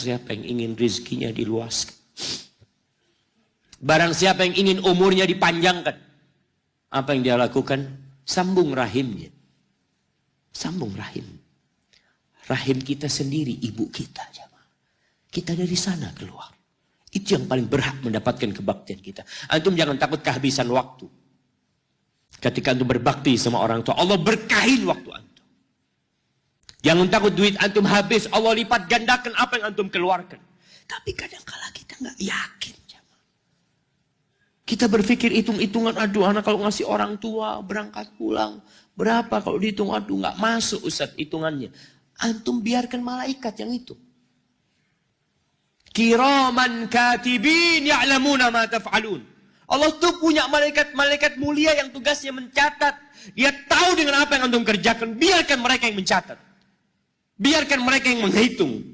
siapa yang ingin rezekinya diluaskan. Barang siapa yang ingin umurnya dipanjangkan. Apa yang dia lakukan? Sambung rahimnya. Sambung rahim. Rahim kita sendiri, ibu kita. Kita dari sana keluar. Itu yang paling berhak mendapatkan kebaktian kita. Antum jangan takut kehabisan waktu. Ketika antum berbakti sama orang tua, Allah berkahin waktu antum. Jangan takut duit antum habis, Allah lipat gandakan apa yang antum keluarkan. Tapi kadang-kala kita nggak yakin. Kita berpikir hitung-hitungan, aduh anak kalau ngasih orang tua berangkat pulang. Berapa kalau dihitung, aduh nggak masuk Ustaz hitungannya. Antum biarkan malaikat yang itu. Kiraman katibin ya'lamuna ma taf'alun. Allah tuh punya malaikat-malaikat mulia yang tugasnya mencatat. Dia tahu dengan apa yang antum kerjakan. Biarkan mereka yang mencatat. Biarkan mereka yang menghitung.